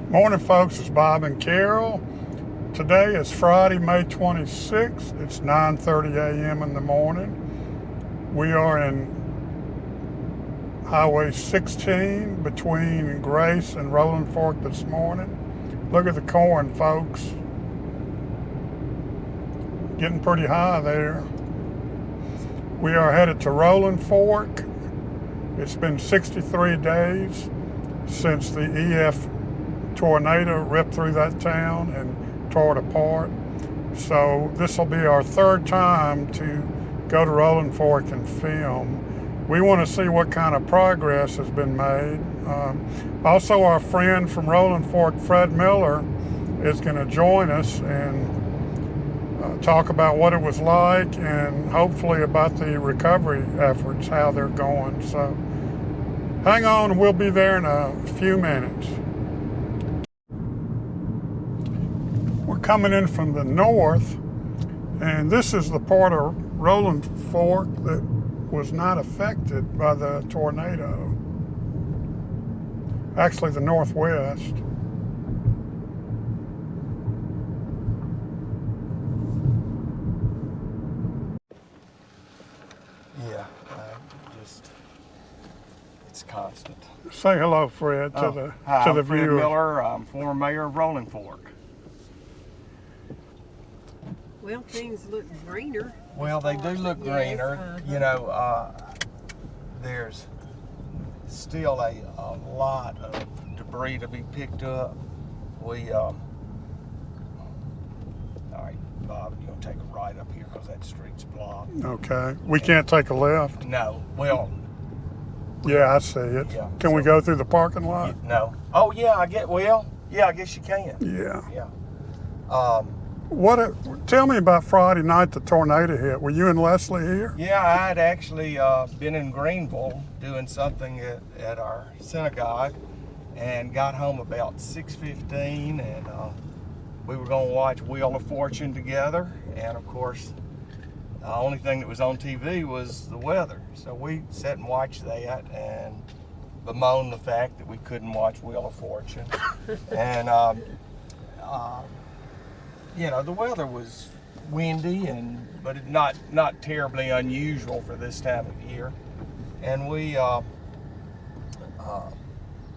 Morning, folks. It's Bob and Carol. Today is Friday, May 26th. It's 9:30 a.m. in the morning. We are in Highway 16 between Grace and Rolling Fork this morning. Look at the corn, folks. Getting pretty high there. We are headed to Rolling Fork. It's been 63 days since the EF tornado ripped through that town and tore it apart. So this will be our third time to go to Rolling Fork and film. We want to see what kind of progress has been made. Also, our friend from Rolling Fork, Fred Miller, is going to join us and talk about what it was like and hopefully about the recovery efforts, how they're going. So hang on, and we'll be there in a few minutes. We're coming in from the north, and this is the part of Rolling Fork that was not affected by the tornado. Actually, the northwest. Yeah, it's constant. Say hello, Fred, to the Hi, to the I'm Fred viewers. Miller. I'm former mayor of Rolling Fork. Well, things look greener. Well, they do look greener. You know, there's still a lot of debris to be picked up. All right, Bob, you're gonna take a right up here because that street's blocked. Okay, we can't take a left. No, well, Yeah, I see it. Yeah, Can we go through the parking lot? no. Oh yeah, I guess you can. Yeah. Yeah. Tell me about Friday night the tornado hit. Were you and Leslie here? Yeah, I had actually been in Greenville doing something at our synagogue and got home about 6:15, and we were going to watch Wheel of Fortune together. And of course, the only thing that was on TV was the weather. So we sat and watched that and bemoaned the fact that we couldn't watch Wheel of Fortune. And you know, the weather was windy, but not terribly unusual for this time of year. And we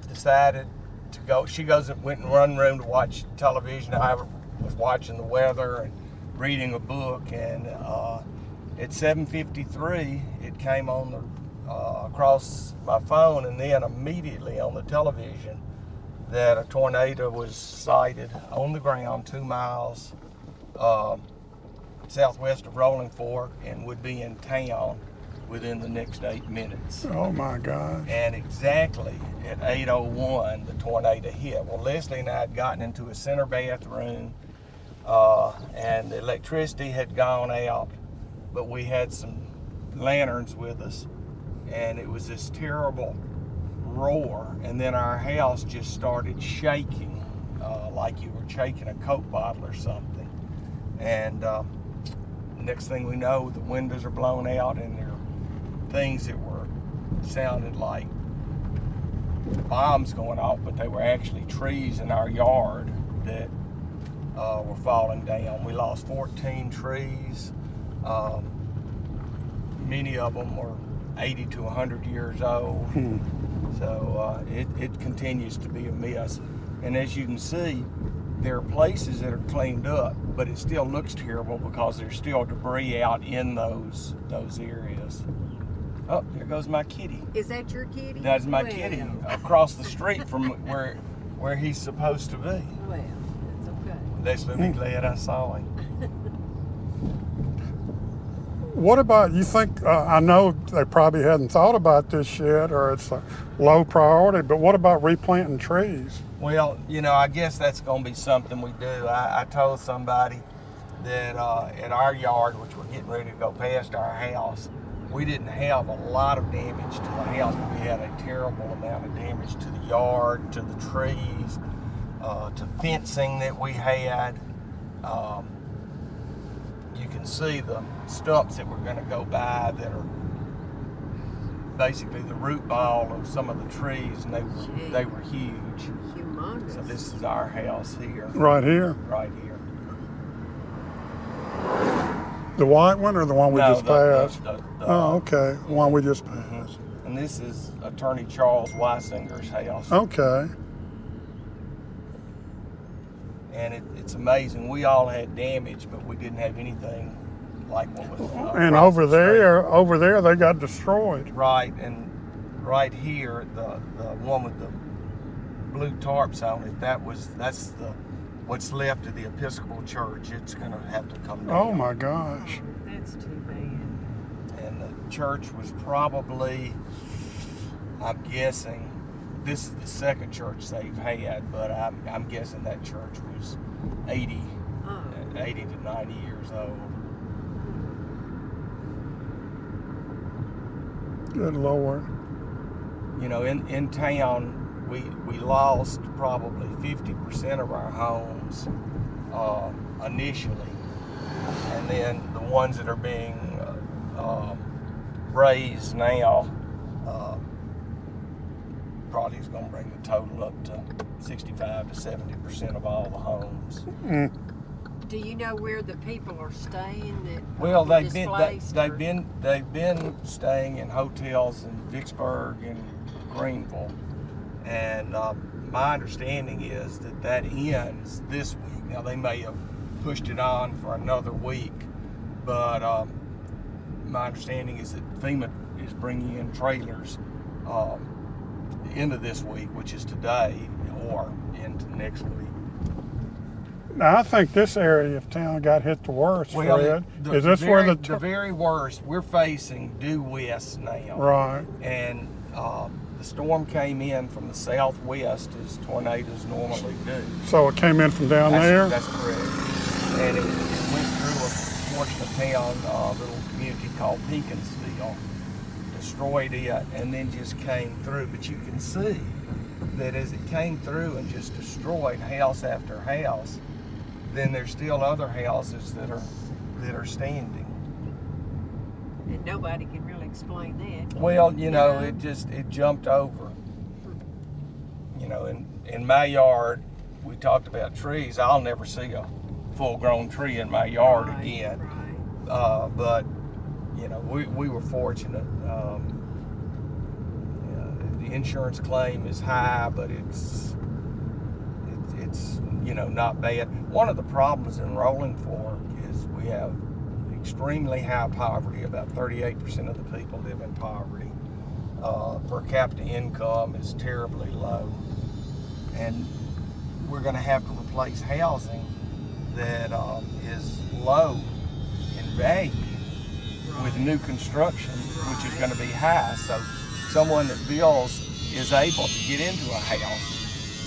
decided to go. She went in one room to watch television. I was watching the weather and reading a book. And at 7:53, it came on across my phone, and then immediately on the television, that a tornado was sighted on the ground 2 miles southwest of Rolling Fork and would be in town within the next 8 minutes. Oh my gosh. And exactly at 8:01, the tornado hit. Well, Leslie and I had gotten into a center bathroom and the electricity had gone out, but we had some lanterns with us, and it was this terrible roar, and then our house just started shaking like you were shaking a Coke bottle or something. And next thing we know, the windows are blown out, and there are things that sounded like bombs going off, but they were actually trees in our yard that were falling down. We lost 14 trees. Many of them were 80 to 100 years old. So it continues to be a mess. And as you can see, there are places that are cleaned up, but it still looks terrible because there's still debris out in those areas. Oh, there goes my kitty. Is that your kitty? That's my kitty across the street from where he's supposed to be. Well, that's okay. Leslie will be glad I saw him. What about, you think, I know they probably hadn't thought about this yet, or it's a low priority, but what about replanting trees? Well, you know, I guess that's going to be something we do. I told somebody that at our yard, which we're getting ready to go past our house, we didn't have a lot of damage to the house, but we had a terrible amount of damage to the yard, to the trees, to fencing that we had. You can see the stumps that we're going to go by that are basically the root ball of some of the trees, and they were huge. Humongous. So this is our house here, Right here? right here. The white one or the one we No, just passed? the Oh, okay. The one we just passed. And this is Attorney Charles Weisinger's house. Okay. And it's amazing. We all had damage, but we didn't have anything like what was. And across the over there, they got destroyed. street. Right, and right here, the one with the blue tarps on it. That's the what's left of the Episcopal Church. It's going to have to come down. Oh my gosh. That's too bad. And the church was probably, I'm guessing, this is the second church they've had, but I'm guessing that church was 80 to 90 years old. Good Lord. You know, in town, we lost probably 50% of our homes initially, and then the ones that are being raised now probably is going to bring the total up to 65 to 70% of all the homes. Mm. Do you know where the people are staying that Well, are they've displaced, or- been staying in hotels in Vicksburg and Greenville, and my understanding is that ends this week. Now they may have pushed it on for another week, but my understanding is that FEMA is bringing in trailers the end of this week, which is today, or into next week. Now, I think this area of town got hit the worst, Fred. Is this where the very worst? We're facing due west now. Right. And the storm came in from the southwest, as tornadoes normally do. So it came in from down there? That's correct. And it went through a portion of town, a little community called Pinkinsville, destroyed it, and then just came through. But you can see that as it came through and just destroyed house after house, then there's still other houses that are standing. And nobody can really explain that. Well, you know, Yeah. it jumped over. You know, in my yard, we talked about trees. I'll never see a full-grown tree in my yard Right, again. right. But you know, we were fortunate. The insurance claim is high, but it's you know, not bad. One of the problems in Rolling Fork is we have extremely high poverty. About 38% of the people live in poverty. Per capita income is terribly low, and we're going to have to replace housing that is low in value with new construction, which is going to be high. So someone that builds is able to get into a house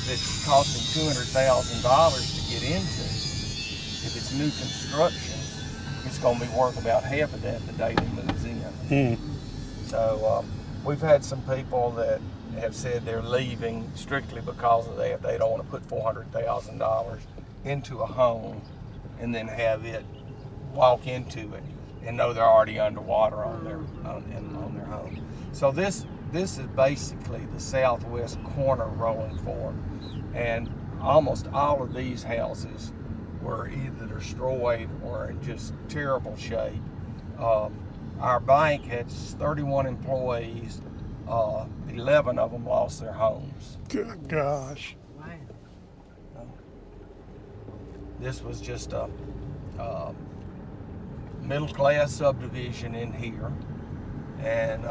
that's costing $200,000 to get into. If it's new construction, it's going to be worth about half of that the day it moves in. Mm. So we've had some people that have said they're leaving strictly because of that. They don't want to put $400,000 into a home and then have it walk into it and know they're already underwater on their home. So this is basically the southwest corner of Rolling Fork, and almost all of these houses were either destroyed or in just terrible shape. Our bank had 31 employees. 11 of them lost their homes. Good gosh. Wow. This was just a middle-class subdivision in here, and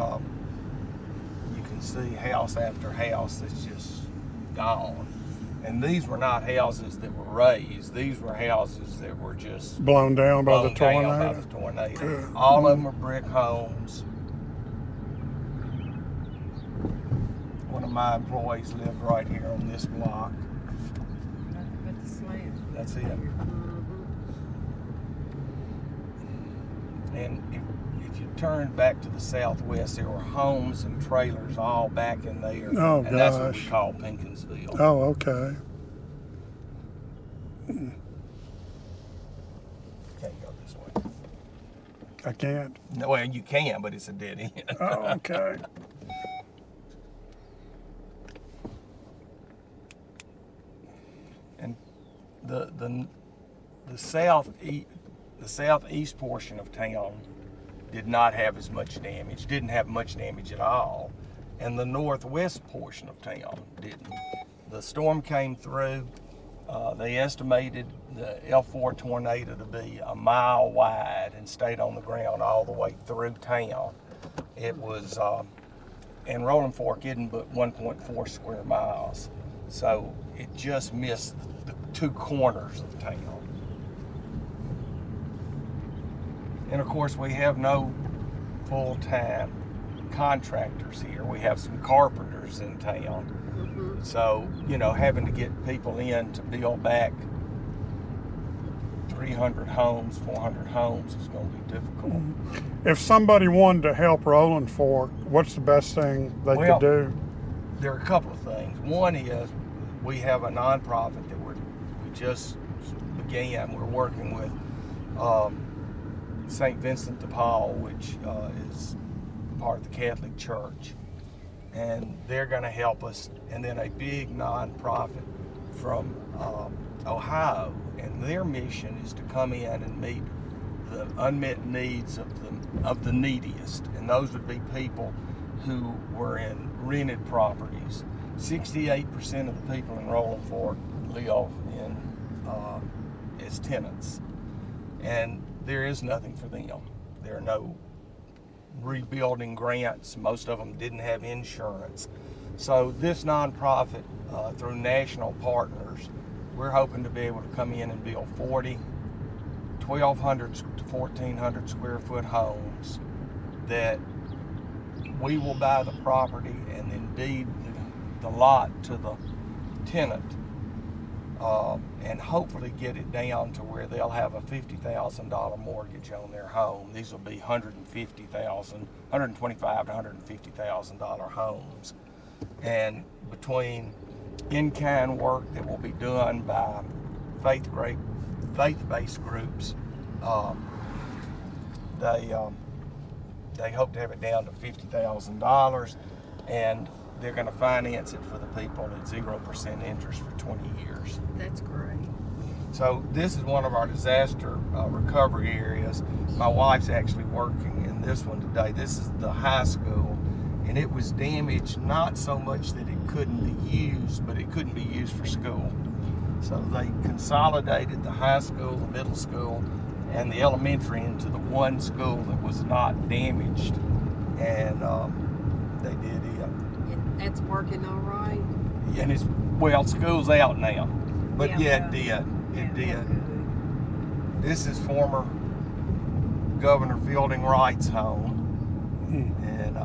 you can see house after house that's just gone. And these were not houses that were raised. These were houses that were just Blown down by the blown down by tornado. the tornado. Good. All of them are brick homes. One of my employees lived right here on this block. But the slab. That's it. And if you turn back to the southwest, there were homes and trailers all back in there. Oh, and that's what we gosh. call Pinkinsville. Oh, okay. Can't go this way. I can't. No, well, you can, but it's a dead end. Oh, okay. the southeast portion of town did not have as much damage, didn't have much damage at all, and the northwest portion of town didn't. The storm came through. They estimated the L4 tornado to be a mile wide and stayed on the ground all the way through town. It was, and Rolling Fork isn't but 1.4 square miles, so it just missed the two corners of town. And of course, we have no full-time contractors here. We have some carpenters in town. Mm-hmm. So, you know, having to get people in to build back 300 homes, 400 homes is going to be difficult. If somebody wanted to help Rolling Fork, what's the best thing they could do? There are a couple of things. One is we have a nonprofit that we just began. We're working with St. Vincent de Paul, which is part of the Catholic Church, and they're going to help us. And then a big nonprofit from Ohio, and their mission is to come in and meet the unmet needs of the neediest, and those would be people who were in rented properties. 68% of the people in Rolling Fork live in as tenants, and there is nothing for them. There are no rebuilding grants. Most of them didn't have insurance. So this nonprofit, through national partners, we're hoping to be able to come in and build 1,200 to 1,400 square foot homes that we will buy the property and then deed the lot to the tenant, and hopefully get it down to where they'll have a $50,000 mortgage on their home. These will be $125,000 to $150,000 homes. And between in-kind work that will be done by faith-based groups, they hope to have it down to $50,000, and they're going to finance it for the people at 0% interest for 20 years. That's great. So this is one of our disaster recovery areas. My wife's actually working in this one today. This is the high school, and it was damaged not so much that it couldn't be used, but it couldn't be used for school. So they consolidated the high school, the middle school, and the elementary into the one school that was not damaged, and they did it. That's working all right. And it's, well, school's out now, but yeah, it did. It did. Good. This is former Governor Fielding Wright's home, and